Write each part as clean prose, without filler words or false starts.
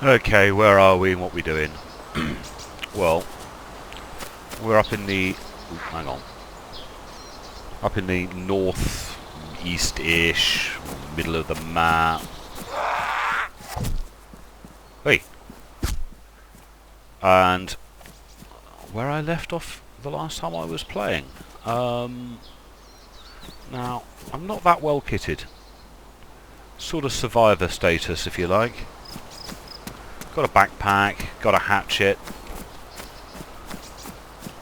Okay, where are we and what are we doing? Well, we're up in the... Ooh, hang on. Up in the north east-ish, middle of the map. Hey! And where I left off the last time I was playing. Now, I'm not that well kitted. Sort of survivor status, if you like. Got a backpack, got a hatchet.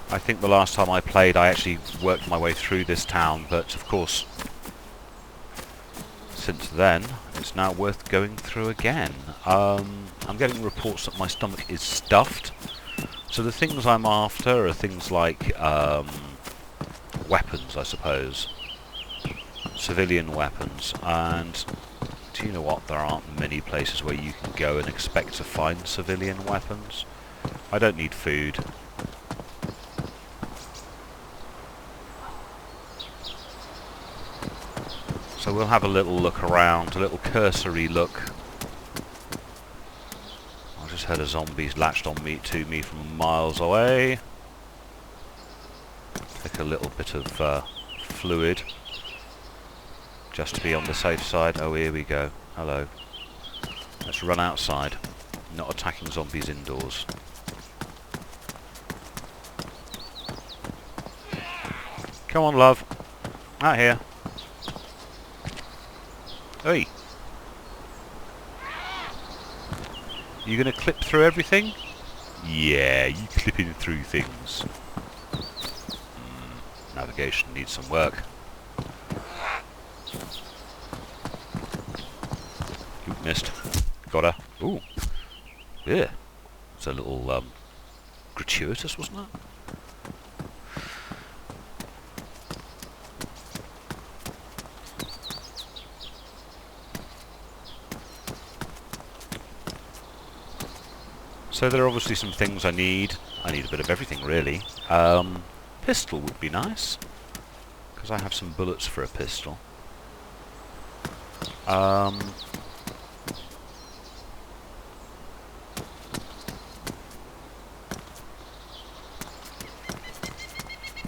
I think the last time I played I actually worked my way through this town, but of course since then it's now worth going through again. I'm getting reports that my stomach is stuffed, so the things I'm after are things like weapons, I suppose. Civilian weapons, and do you know what? There aren't many places where you can go and expect to find civilian weapons. I don't need food. So we'll have a little look around, a little cursory look. I just heard a zombie latched on to me from miles away. Take a little bit of fluid, just to be on the safe side. Oh, here we go. Hello. Let's run outside. Not attacking zombies indoors. Come on, love. Out here. Hey. You gonna clip through everything? Yeah, you clipping through things. Navigation needs some work. Ooh, missed. Got her. Ooh. Yeah. It's a little, gratuitous, wasn't it? So there are obviously some things I need. I need a bit of everything, really. Pistol would be nice, because I have some bullets for a pistol.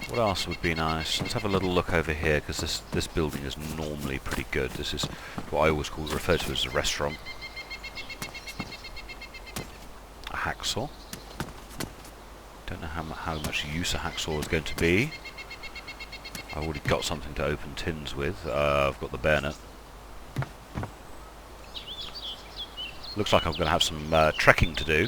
What else would be nice? Let's have a little look over here, because this building is normally pretty good. This is what I always refer to as a restaurant. A hacksaw. Don't know how much use a hacksaw is going to be. I've already got something to open tins with. I've got the bayonet. Looks like I'm going to have some trekking to do.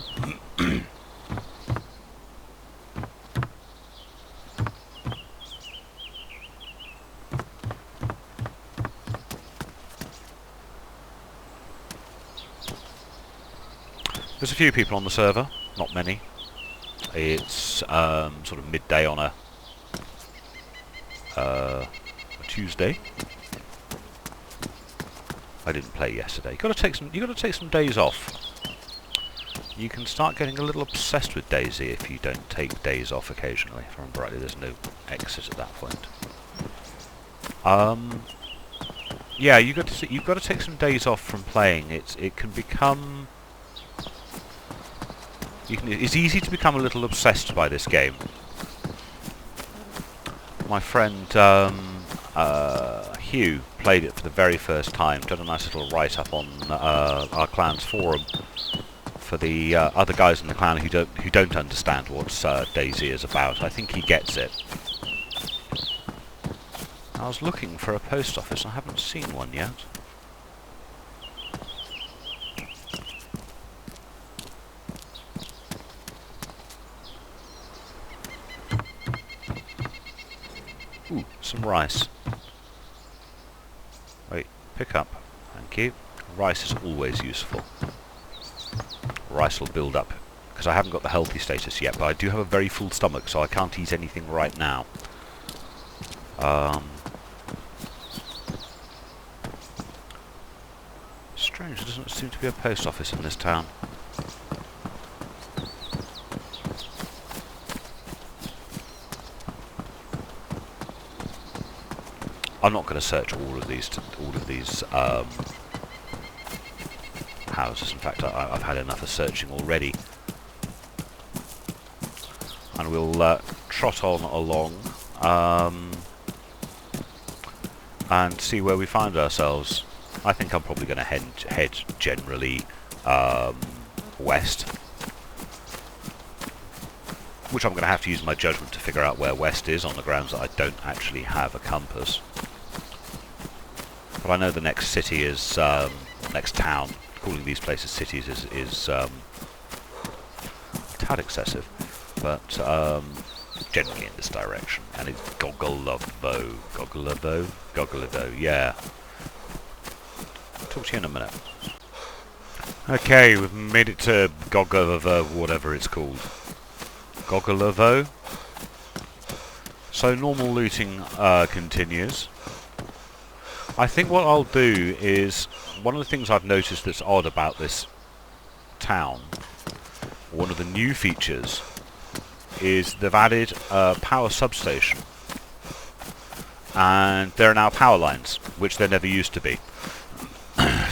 There's a few people on the server, not many. It's sort of midday on a Tuesday. I didn't play yesterday. You got to take some days off. You can start getting a little obsessed with Daisy if you don't take days off occasionally. If I remember rightly, there's no exit at that point. Yeah, you've got to take some days off from playing. It can become. It's easy to become a little obsessed by this game. My friend Hugh played it for the very first time, done a nice little write-up on our clan's forum for the other guys in the clan who don't understand what Daisy is about. I think he gets it. I was looking for a post office. I haven't seen one yet. Ooh, some rice. Wait, pick up. Thank you. Rice is always useful. Rice will build up. Because I haven't got the healthy status yet, but I do have a very full stomach, so I can't eat anything right now. Strange, there doesn't seem to be a post office in this town. I'm not going to search all of these houses. In fact, I've had enough of searching already. And we'll trot on along and see where we find ourselves. I think I'm probably going to head generally west, which I'm going to have to use my judgment to figure out where west is, on the grounds that I don't actually have a compass. But I know the next city is, next town, calling these places cities is a tad excessive, but generally in this direction, and it's Gogolovo, yeah. Talk to you in a minute. Okay, we've made it to Gogolovo, whatever it's called. Gogolovo. So normal looting continues. I think what I'll do is, one of the things I've noticed that's odd about this town, one of the new features, is they've added a power substation. And there are now power lines, which there never used to be.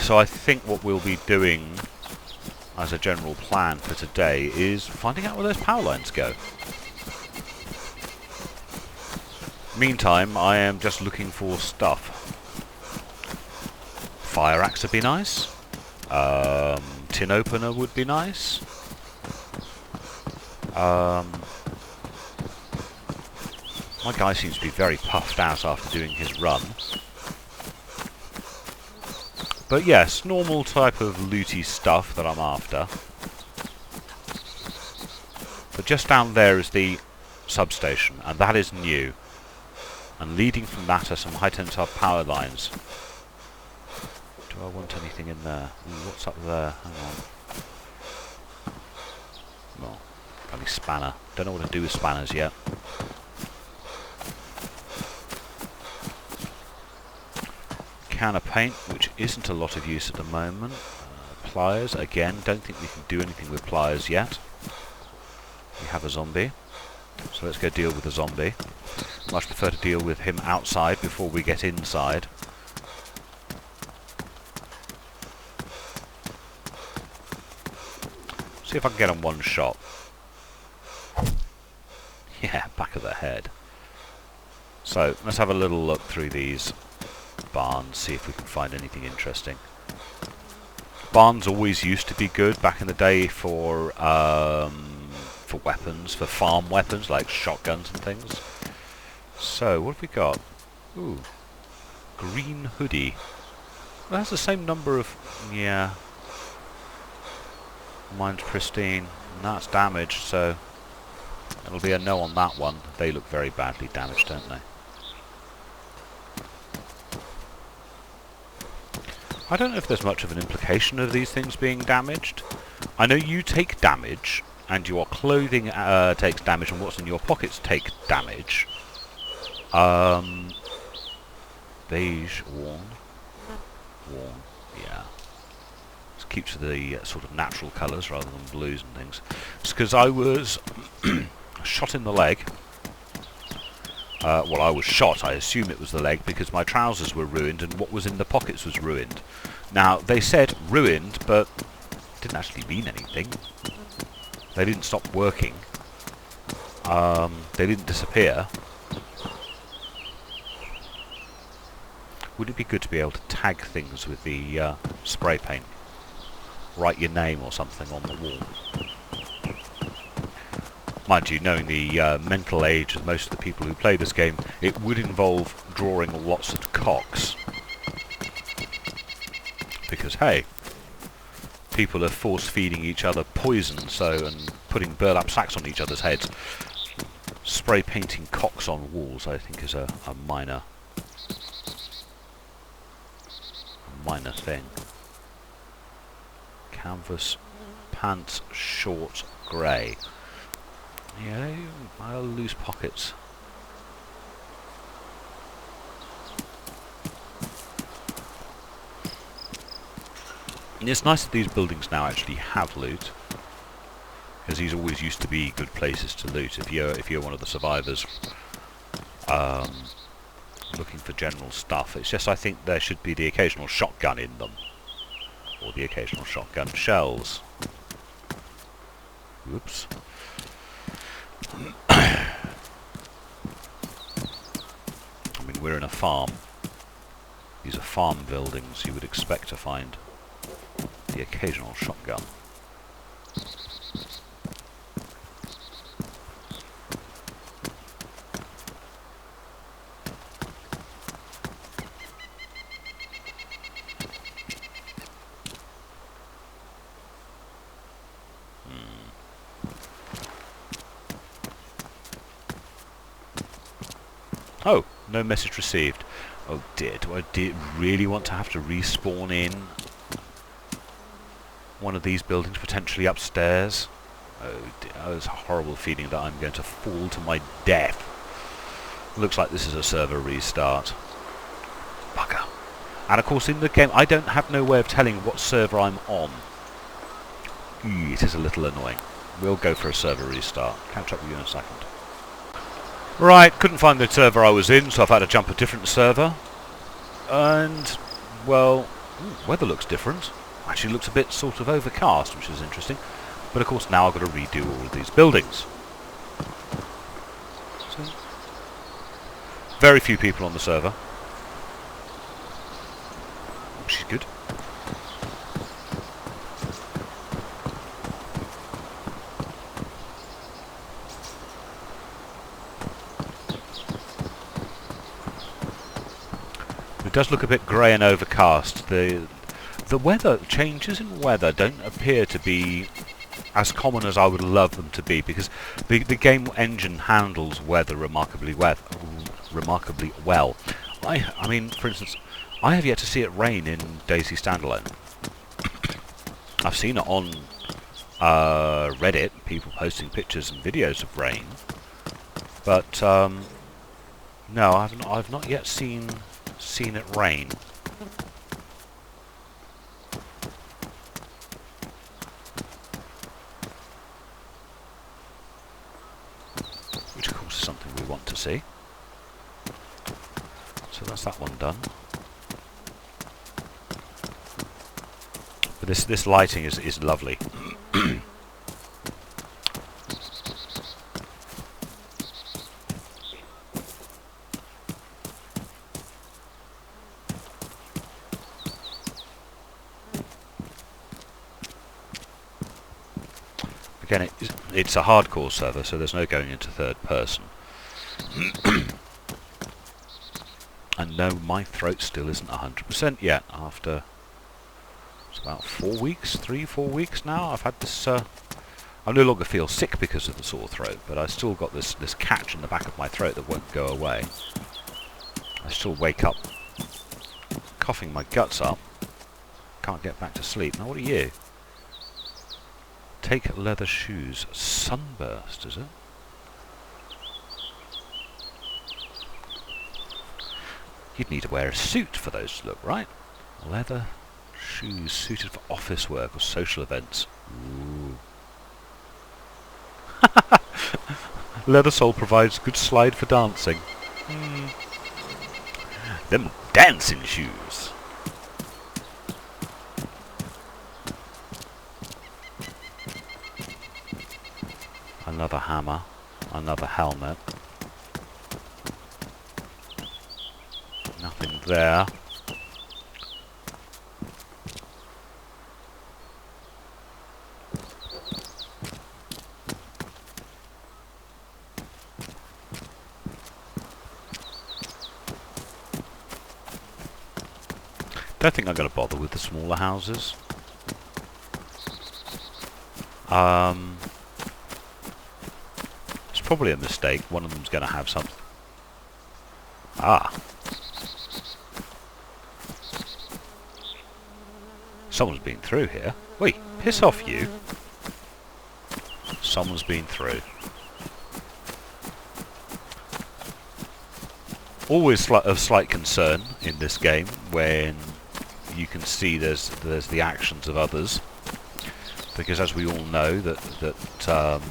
So I think what we'll be doing as a general plan for today is finding out where those power lines go. Meantime, I am just looking for stuff. Fire axe would be nice. Tin opener would be nice. My guy seems to be very puffed out after doing his run. But yes, normal type of looty stuff that I'm after. But just down there is the substation, and that is new. And leading from that are some high tensile power lines. Do I want anything in there? Ooh, what's up there? Hang on. Well, only spanner. Don't know what to do with spanners yet. Can of paint, which isn't a lot of use at the moment. Pliers, again, don't think we can do anything with pliers yet. We have a zombie, so let's go deal with the zombie. Much prefer to deal with him outside before we get inside. See if I can get him one shot. Yeah, back of the head. So, let's have a little look through these barns, see if we can find anything interesting. Barns always used to be good back in the day for weapons, for farm weapons like shotguns and things. So what have we got? Ooh, green hoodie. Well, that's the same number of, yeah. Mine's pristine, and that's damaged, so it'll be a no on that one. They look very badly damaged, don't they? I don't know if there's much of an implication of these things being damaged. I know you take damage, and your clothing takes damage, and what's in your pockets take damage. Beige, worn, yeah. Let's keep to the sort of natural colours rather than blues and things. It's because I was shot in the leg. Well, I was shot, I assume it was the leg, because my trousers were ruined and what was in the pockets was ruined. Now, they said ruined, but it didn't actually mean anything. They didn't stop working. They didn't disappear. Would it be good to be able to tag things with the spray paint? Write your name or something on the wall. Mind you, knowing the mental age of most of the people who play this game, it would involve drawing lots of cocks. Because, hey, people are force-feeding each other poison, and putting burlap sacks on each other's heads. Spray painting cocks on walls, I think, is a minor thing. Canvas, pants, short, grey. Yeah, I'll lose pockets. And it's nice that these buildings now actually have loot, because these always used to be good places to loot if you're one of the survivors looking for general stuff. It's just I think there should be the occasional shotgun in them. or the occasional shotgun shells. Whoops. I mean, we're in a farm. These are farm buildings. You would expect to find the occasional shotgun. Oh, no message received. Oh dear, do I really want to have to respawn in one of these buildings, potentially upstairs? Oh dear, oh, it's a horrible feeling that I'm going to fall to my death. Looks like this is a server restart. Bugger. And of course in the game I don't have no way of telling what server I'm on. It is a little annoying. We'll go for a server restart. Catch up with you in a second. Right, couldn't find the server I was in, so I've had to jump a different server. And, well, weather looks different. Actually looks a bit sort of overcast, which is interesting. But of course now I've got to redo all of these buildings. So, very few people on the server, which is good. It does look a bit grey and overcast. The weather changes in weather don't appear to be as common as I would love them to be, because the game engine handles weather remarkably well. I mean, for instance, I have yet to see it rain in Dayz Standalone. I've seen it on Reddit, people posting pictures and videos of rain, but no, I've not yet seen it rain. Which of course is something we want to see. So that's that one done. But this lighting is lovely. Again, it's a hardcore server, so there's no going into third person. And no, my throat still isn't 100% yet after it's about 4 weeks, 3-4 weeks now. I've had this, I no longer feel sick because of the sore throat, but I still got this catch in the back of my throat that won't go away. I still wake up coughing my guts up, can't get back to sleep. Now what are you? Take leather shoes. Sunburst, is it? You'd need to wear a suit for those to look, right? Leather shoes suited for office work or social events. Ooh. Leather sole provides good slide for dancing. Them dancing shoes. Another hammer, another helmet. Nothing there. Don't think I'm going to bother with the smaller houses. It's probably a mistake. One of them's going to have something. Ah. Someone's been through here. Wait, piss off you. Someone's been through. Always of slight concern in this game when you can see there's the actions of others, because as we all know that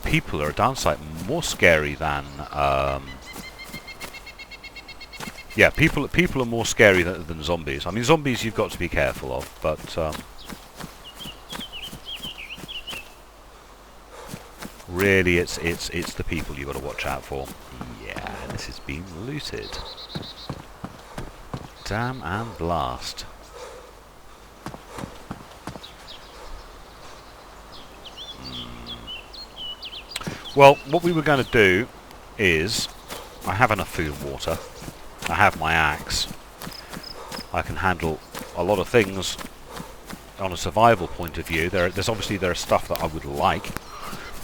people are a darn sight more scary than Yeah, people are more scary than zombies. I mean, zombies you've got to be careful of, but really, it's the people you've got to watch out for. Yeah, this has been looted. Damn and blast. Well, what we were going to do is, I have enough food and water. I have my axe. I can handle a lot of things on a survival point of view. There's obviously stuff that I would like,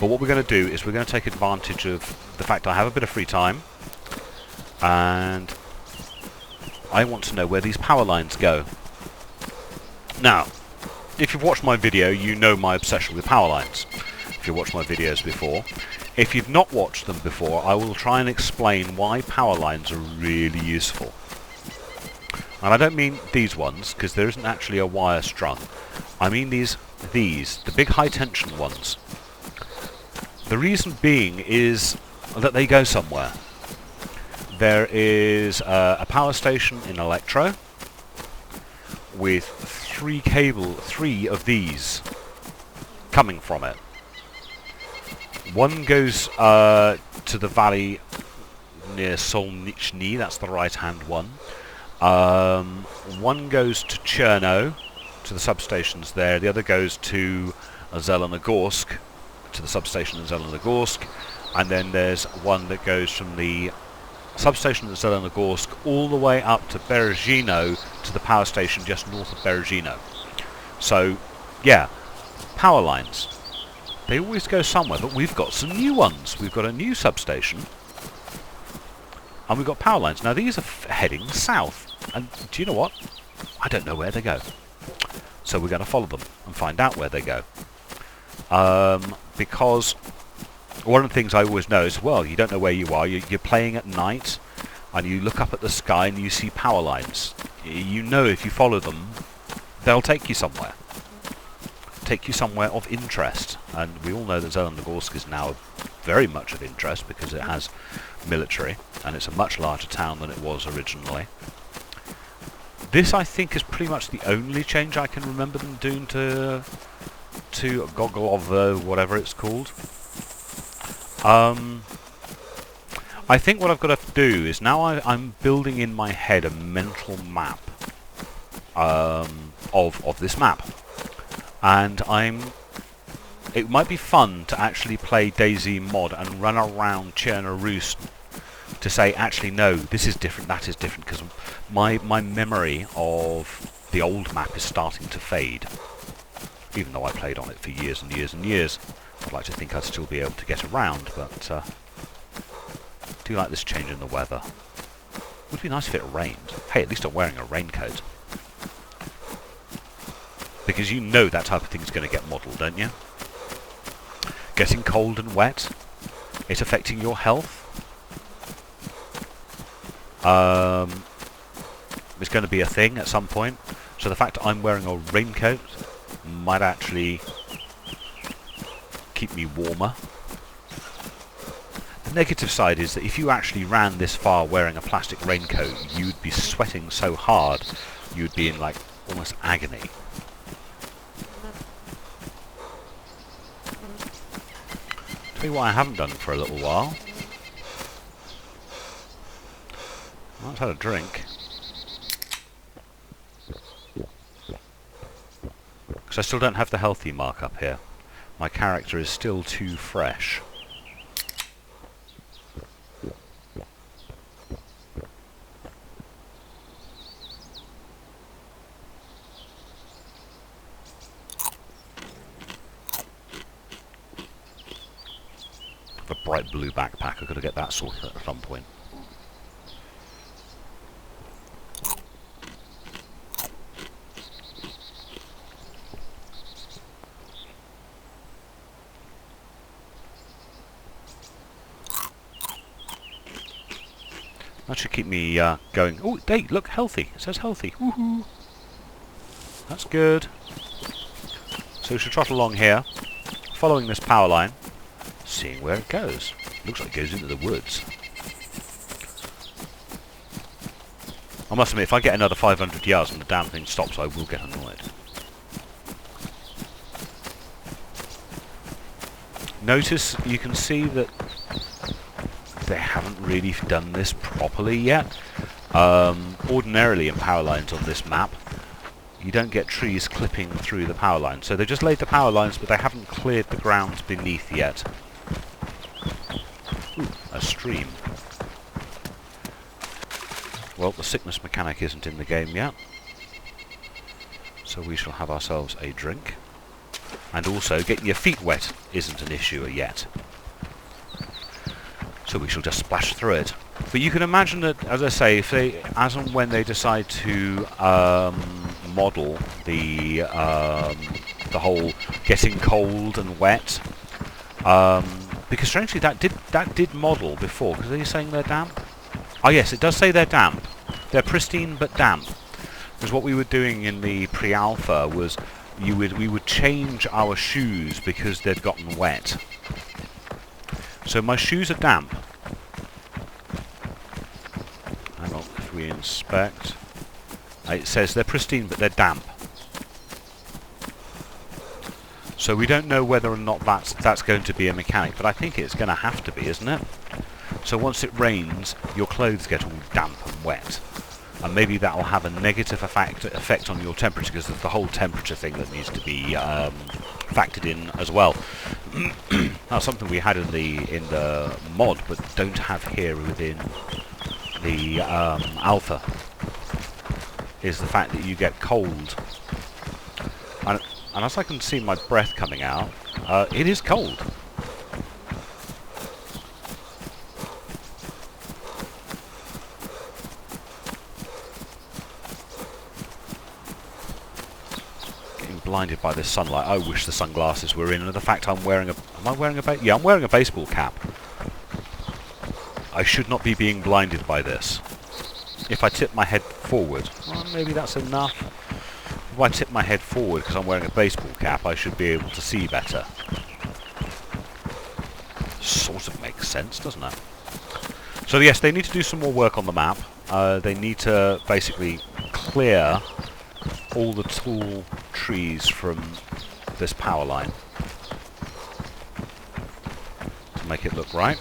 but what we're going to do is we're going to take advantage of the fact I have a bit of free time, and I want to know where these power lines go. Now, if you've watched my video, you know my obsession with power lines. If you've watched my videos before. If you've not watched them before, I will try and explain why power lines are really useful. And I don't mean these ones, because there isn't actually a wire strung. I mean these, the big high tension ones. The reason being is that they go somewhere. There is a power station in Electro with three of these coming from it. One goes to the valley near Solnichny, that's the right-hand one. One goes to Cherno, to the substations there. The other goes to Zelenogorsk, to the substation in Zelenogorsk. And then there's one that goes from the substation at Zelenogorsk all the way up to Berezino, to the power station just north of Berezino. So, yeah, power lines. They always go somewhere, but we've got some new ones. We've got a new substation, and we've got power lines. Now, these are heading south, and do you know what? I don't know where they go. So we're going to follow them and find out where they go. Because one of the things I always know is, well, you don't know where you are. You're playing at night, and you look up at the sky, and you see power lines. You know if you follow them, they'll take you somewhere. Take you somewhere of interest, and we all know that Zelenogorsk is now very much of interest because it has military, and it's a much larger town than it was originally. This, I think, is pretty much the only change I can remember them doing to Gogolov, whatever it's called. I think what I've got to do is now I'm building in my head a mental map of this map. And it might be fun to actually play DayZ mod and run around Cherno to say, actually, no, this is different, that is different, because my memory of the old map is starting to fade. Even though I played on it for years and years and years. I'd like to think I'd still be able to get around, but I do like this change in the weather. It would be nice if it rained. Hey, at least I'm wearing a raincoat. Because you know that type of thing's going to get modelled, don't you? Getting cold and wet. It affecting your health. It's going to be a thing at some point. So the fact that I'm wearing a raincoat might actually keep me warmer. The negative side is that if you actually ran this far wearing a plastic raincoat, you'd be sweating so hard you'd be in like almost agony. Tell you what I haven't done for a little while. I've had a drink. Because I still don't have the healthy mark up here. My character is still too fresh. A bright blue backpack. I've got to get that sorted at some point. That should keep me going. Oh, Date, look, healthy. It says healthy. Woohoo! That's good. So we should trot along here, following this power line, seeing where it goes. Looks like it goes into the woods. I must admit, if I get another 500 yards and the damn thing stops, I will get annoyed. Notice, you can see that they haven't really done this properly yet. Ordinarily in power lines on this map, you don't get trees clipping through the power lines. So they've just laid the power lines, but they haven't cleared the ground beneath yet. Ooh, a stream. Well, the sickness mechanic isn't in the game yet, so we shall have ourselves a drink. And also, getting your feet wet isn't an issue yet, so we shall just splash through it. But you can imagine that, as I say, if they, as and when they decide to model the whole getting cold and wet, because strangely that did model before. Because are you saying they're damp? Oh yes, it does say they're damp. They're pristine but damp. Because what we were doing in the pre-alpha was we would change our shoes because they'd gotten wet. So my shoes are damp. Hang on, if we inspect, it says they're pristine but they're damp. So we don't know whether or not that's going to be a mechanic, but I think it's going to have to be, isn't it? So once it rains, your clothes get all damp and wet. And maybe that will have a negative effect on your temperature, because there's the whole temperature thing that needs to be factored in as well. That's something we had in the mod, but don't have here within the alpha, is the fact that you get cold. And as I can see my breath coming out, it is cold. Blinded by this sunlight. I wish the sunglasses were in, and the fact I'm wearing a... Am I wearing a... Yeah, I'm wearing a baseball cap. I should not be being blinded by this. If I tip my head forward, well, maybe that's enough. If I tip my head forward because I'm wearing a baseball cap, I should be able to see better. Sort of makes sense, doesn't it? So yes, they need to do some more work on the map. They need to basically clear all the tall trees from this power line to make it look right.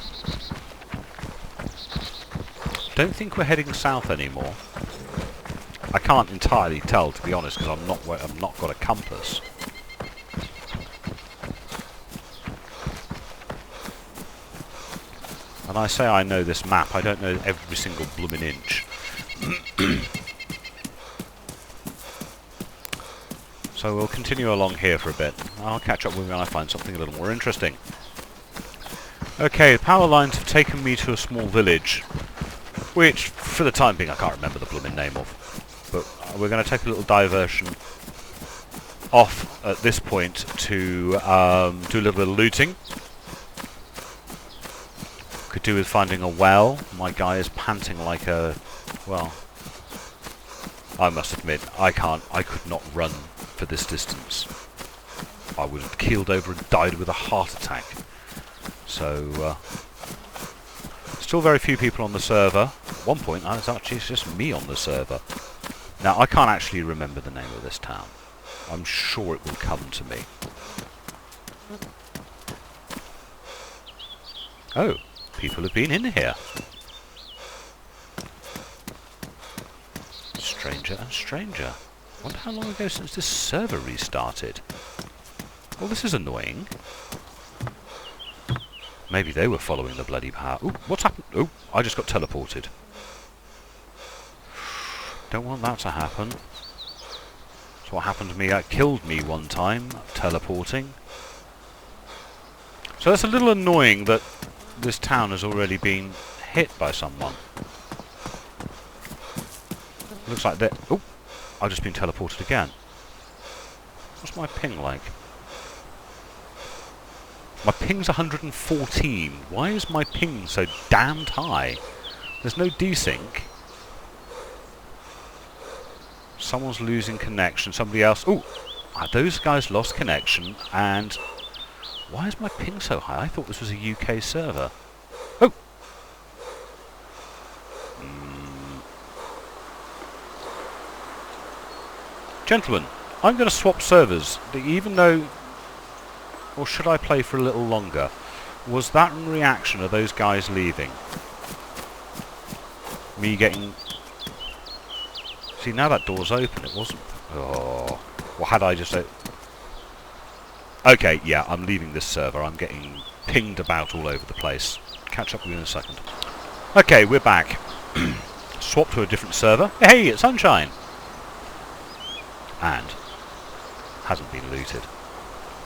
Don't think we're heading south anymore. I can't entirely tell, to be honest, because I've not got a compass. And I say I know this map, I don't know every single bloomin' inch. So we'll continue along here for a bit. I'll catch up with you when I find something a little more interesting. Okay, the power lines have taken me to a small village, which, for the time being, I can't remember the blooming name of. But we're going to take a little diversion off at this point to do a little bit of looting. Could do with finding a well. My guy is panting like a... well... I must admit, I could not run for this distance. I would have keeled over and died with a heart attack. So, still very few people on the server. At one point, I was actually just me on the server. Now, I can't actually remember the name of this town. I'm sure it will come to me. Oh, people have been in here. Stranger and stranger. Wonder how long ago since this server restarted. Well, this is annoying. Maybe they were following the bloody power. Ooh, what's happened? Oh, I just got teleported. Don't want that to happen. That's what happened to me. That killed me one time, teleporting. So that's a little annoying that this town has already been hit by someone. Looks like that. Oh, I've just been teleported again. What's my ping like? My ping's 114. Why is my ping so damned high? There's no desync. Someone's losing connection. Somebody else. Oh, those guys lost connection. And why is my ping so high? I thought this was a UK server. Oh. Gentlemen, I'm going to swap servers, even though... Or should I play for a little longer? Was that in reaction of those guys leaving? Me getting... See, now that door's open, it wasn't... Oh... Well, had I just... Okay, yeah, I'm leaving this server. I'm getting pinged about all over the place. Catch up with you in a second. Okay, we're back. Swap to a different server. Hey, it's Sunshine! And... hasn't been looted.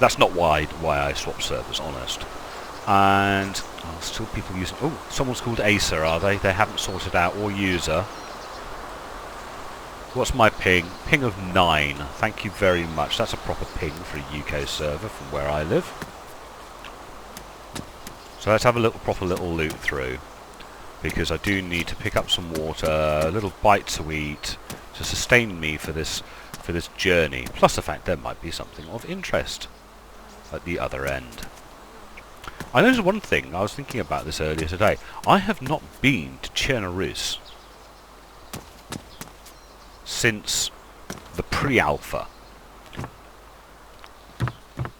That's not why I swap servers, honest. And still people using... Oh, someone's called Acer, are they? They haven't sorted out. Or user. What's my ping? Ping of 9. Thank you very much. That's a proper ping for a UK server from where I live. So let's have a proper little loot through. Because I do need to pick up some water, a little bite to eat, to sustain me for this journey. Plus the fact there might be something of interest at the other end. I noticed one thing, I was thinking about this earlier today. I have not been to Chernobyl since the pre-alpha.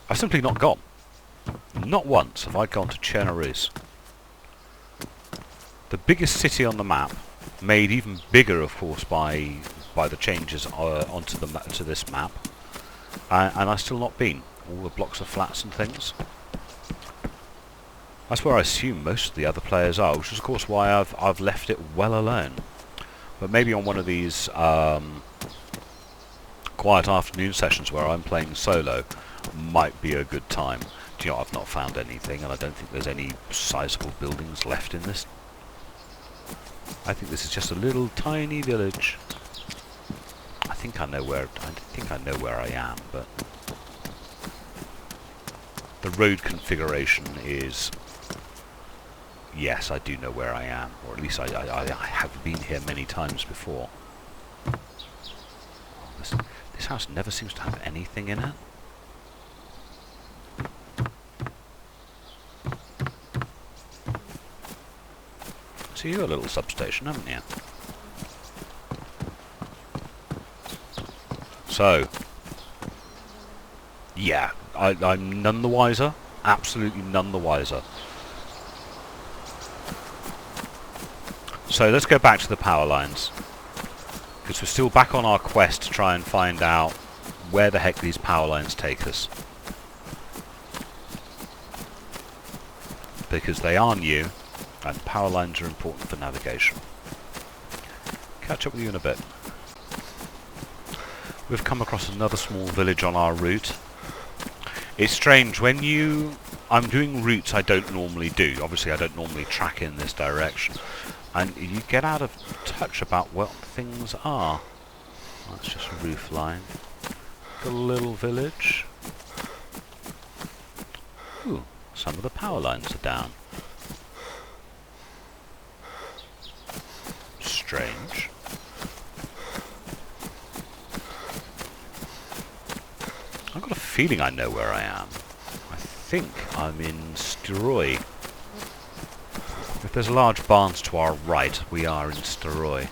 I've simply not gone. Not once have I gone to Chernobyl. The biggest city on the map, made even bigger of course by the changes to this map, and I've still not been. All the blocks of flats and things. That's where I assume most of the other players are, which is of course why I've left it well alone. But maybe on one of these quiet afternoon sessions where I'm playing solo might be a good time. Do you know, I've not found anything, and I don't think there's any sizable buildings left in this. I think this is just a little tiny village. I think I know where I am, but the road configuration is... Yes, I do know where I am, or at least I have been here many times before. Oh, this house never seems to have anything in it. So you've got a little substation, haven't you? So, yeah, I'm none the wiser. Absolutely none the wiser. So let's go back to the power lines, because we're still back on our quest to try and find out where the heck these power lines take us. Because they are new, and power lines are important for navigation. Catch up with you in a bit. We've come across another small village on our route. It's strange, when I'm doing routes I don't normally do. Obviously I don't normally track in this direction. And you get out of touch about what things are. That's just a roof line. A little village. Ooh, some of the power lines are down. Strange. I've got a feeling I know where I am. I think I'm in Steroy. If there's large barns to our right, we are in Steroy.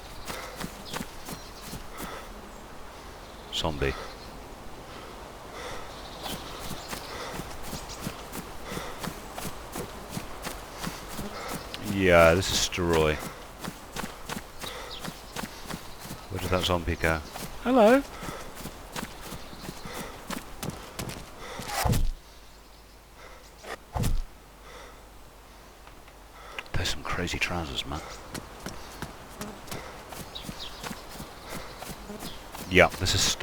Zombie. Yeah, this is Steroy. Where did that zombie go? Hello! There's some crazy trousers, man. Yeah, this is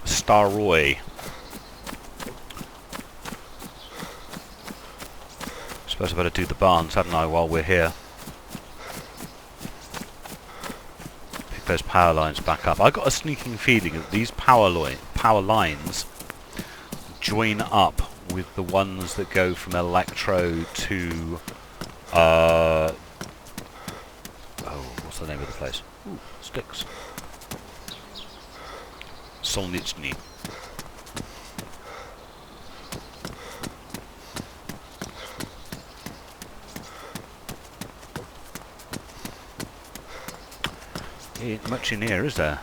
Staroy. Suppose I better do the barns, hadn't I, while we're here. Pick those power lines back up. I got a sneaking feeling that these power lines join up with the ones that go from Electro to... oh, what's the name of the place? Ooh, sticks. Solnitsny. Ain't much in here, is there?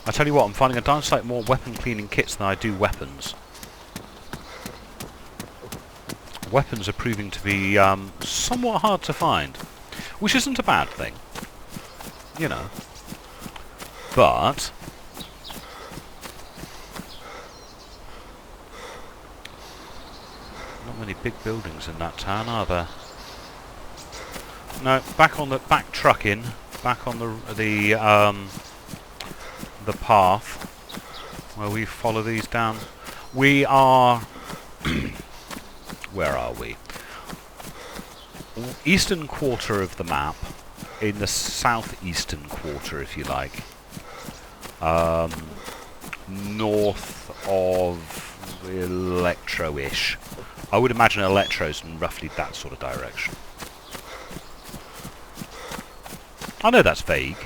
I tell you what, I'm finding a darn sight more weapon cleaning kits than I do weapons. Weapons are proving to be somewhat hard to find, which isn't a bad thing, you know. But not many big buildings in that town, are there? No, back on the trucking, back on the path where we follow these down. We are. Where are we? Eastern quarter of the map, in the southeastern quarter, if you like. North of Electro-ish. I would imagine Electro's in roughly that sort of direction. I know that's vague,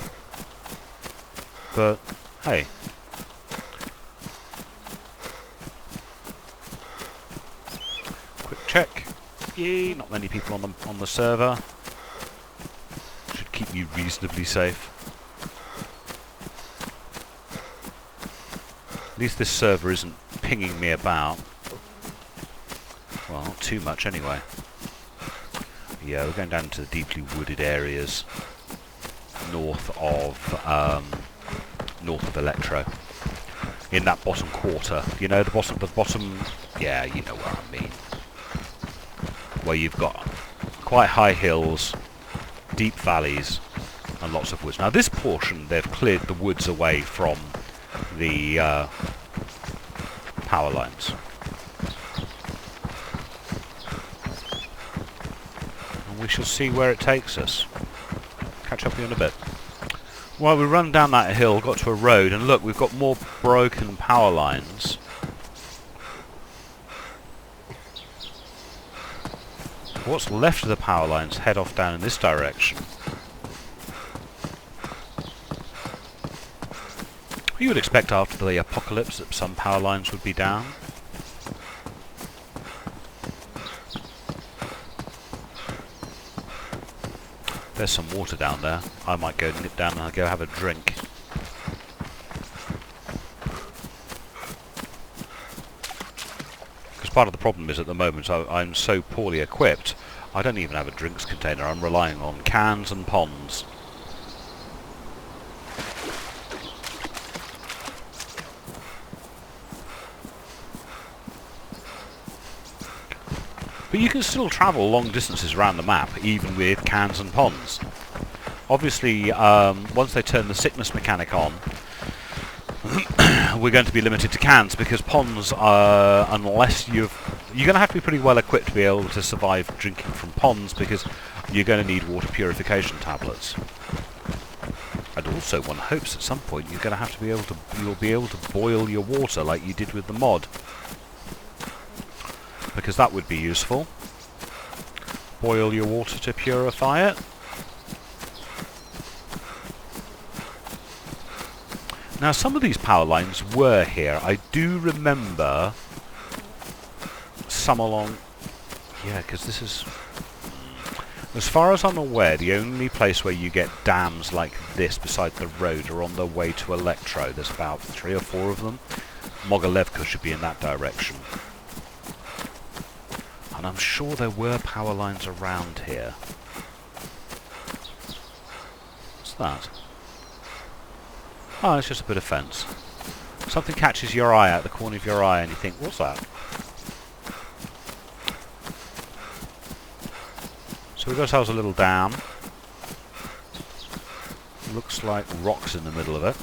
but hey. Check. Yay, not many people on the server. Should keep you reasonably safe. At least this server isn't pinging me about. Well, not too much anyway. Yeah, we're going down to the deeply wooded areas north of Electro. In that bottom quarter, you know, the bottom. Yeah, you know what I mean. Where you've got quite high hills, deep valleys, and lots of woods. Now this portion, they've cleared the woods away from the power lines. And we shall see where it takes us. Catch up with you in a bit. Well, we run down that hill, got to a road, and look, we've got more broken power lines. What's left of the power lines head off down in this direction. You would expect after the apocalypse that some power lines would be down. There's some water down there. I might go nip down and go have a drink. Part of the problem is at the moment I'm so poorly equipped, I don't even have a drinks container. I'm relying on cans and ponds. But you can still travel long distances around the map, even with cans and ponds. Obviously, once they turn the sickness mechanic on, we're going to be limited to cans, because ponds, unless you're going to have to be pretty well equipped to be able to survive drinking from ponds, because you're going to need water purification tablets. And also, one hopes at some point you're going to have to you'll be able to boil your water like you did with the mod, because that would be useful. Boil your water to purify it. Now, some of these power lines were here. I do remember some along. Yeah, because this is, as far as I'm aware, the only place where you get dams like this beside the road are on the way to Electro. There's about 3 or 4 of them. Mogilevka should be in that direction. And I'm sure there were power lines around here. What's that? Oh, it's just a bit of fence. Something catches your eye out the corner of your eye and you think, what's that? So we've got ourselves a little dam. Looks like rocks in the middle of it.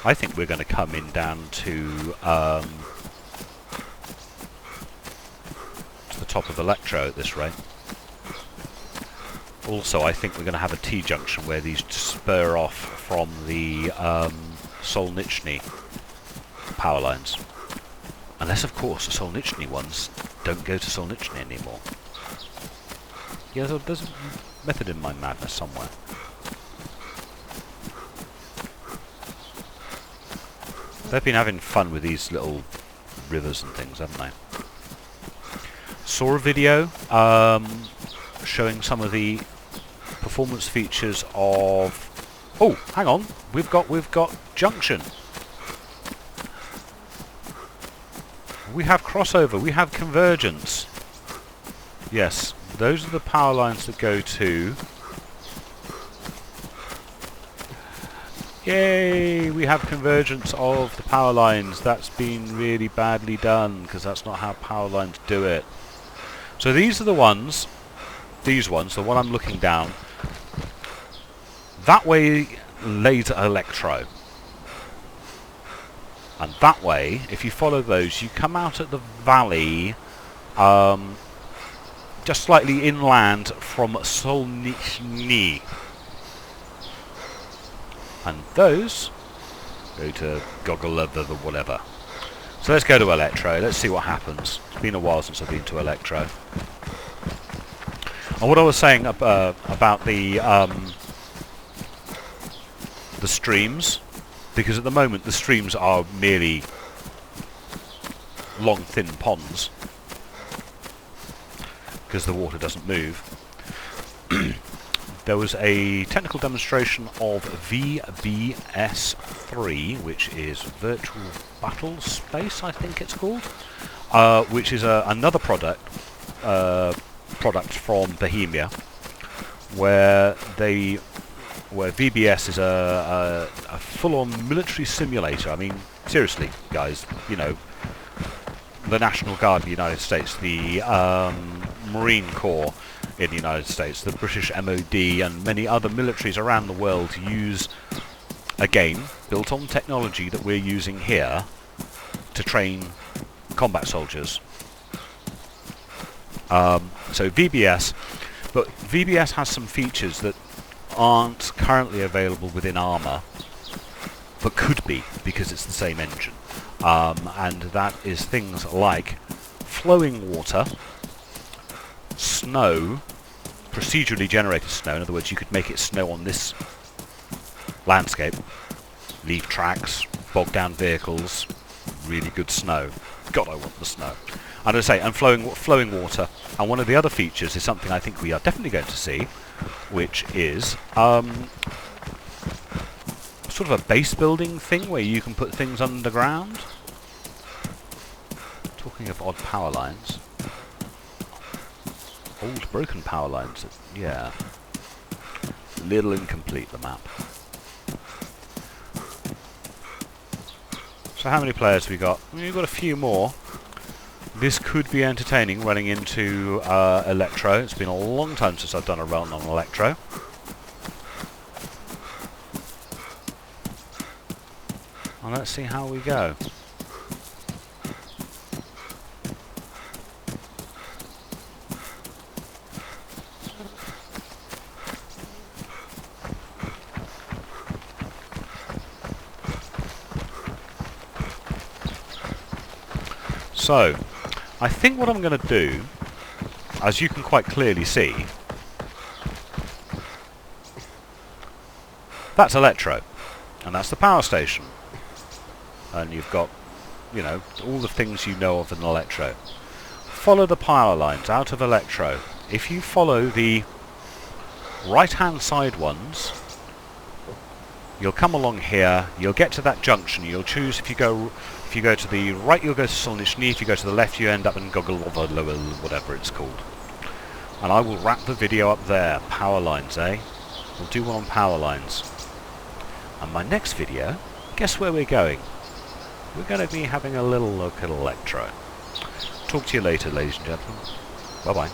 I think we're going to come in down to the top of Electro at this rate. Also, I think we're going to have a T-junction where these spur off from the Solnichny power lines. Unless, of course, the Solnichny ones don't go to Solnichny anymore. Yeah, there's a method in my madness somewhere. They've been having fun with these little rivers and things, haven't they? Saw a video showing some of the performance features of... Oh, hang on. We've got junction. We have crossover. We have convergence. Yes, those are the power lines that go to... Yay! We have convergence of the power lines. That's been really badly done, because that's not how power lines do it. So these are the ones, the one I'm looking down. That way lays electro. And that way, if you follow those, you come out at the valley, just slightly inland from Solnichny. And those go to Goggle or whatever. So let's go to Electro. Let's see what happens. It's been a while since I've been to Electro. And what I was saying about the streams, because at the moment the streams are merely long, thin ponds, because the water doesn't move. There was a technical demonstration of VBS3, which is Virtual Battle Space, I think it's called, which is another product from Bohemia, where VBS is a full-on military simulator. I mean, seriously, guys, you know, the National Guard of the United States, the Marine Corps in the United States, the British MOD, and many other militaries around the world use a game built on technology that we're using here to train combat soldiers. So VBS, but VBS has some features that aren't currently available within Armour, but could be, because it's the same engine. And that is things like flowing water, snow, procedurally generated snow. In other words, you could make it snow on this landscape, leave tracks, bog down vehicles, really good snow. God, I want the snow. And as I say, and flowing water. And one of the other features is something I think we are definitely going to see, which is sort of a base building thing where you can put things underground. Talking of odd power lines. Old broken power lines, yeah. A little incomplete, the map. So how many players have we got? We've got a few more. This could be entertaining, running into Electro. It's been a long time since I've done a run on Electro. And let's see how we go. So, I think what I'm going to do, as you can quite clearly see, that's Electro, and that's the power station. And you've got, you know, all the things you know of an Electro. Follow the power lines out of Electro. If you follow the right-hand side ones, you'll come along here, you'll get to that junction, you'll choose, if you go to the right, you'll go to Solnichny. If you go to the left, you end up in Goggle, whatever it's called. And I will wrap the video up there. Power lines, eh? We'll do one on power lines. And my next video, guess where we're going? We're going to be having a little look at Electro. Talk to you later, ladies and gentlemen. Bye-bye.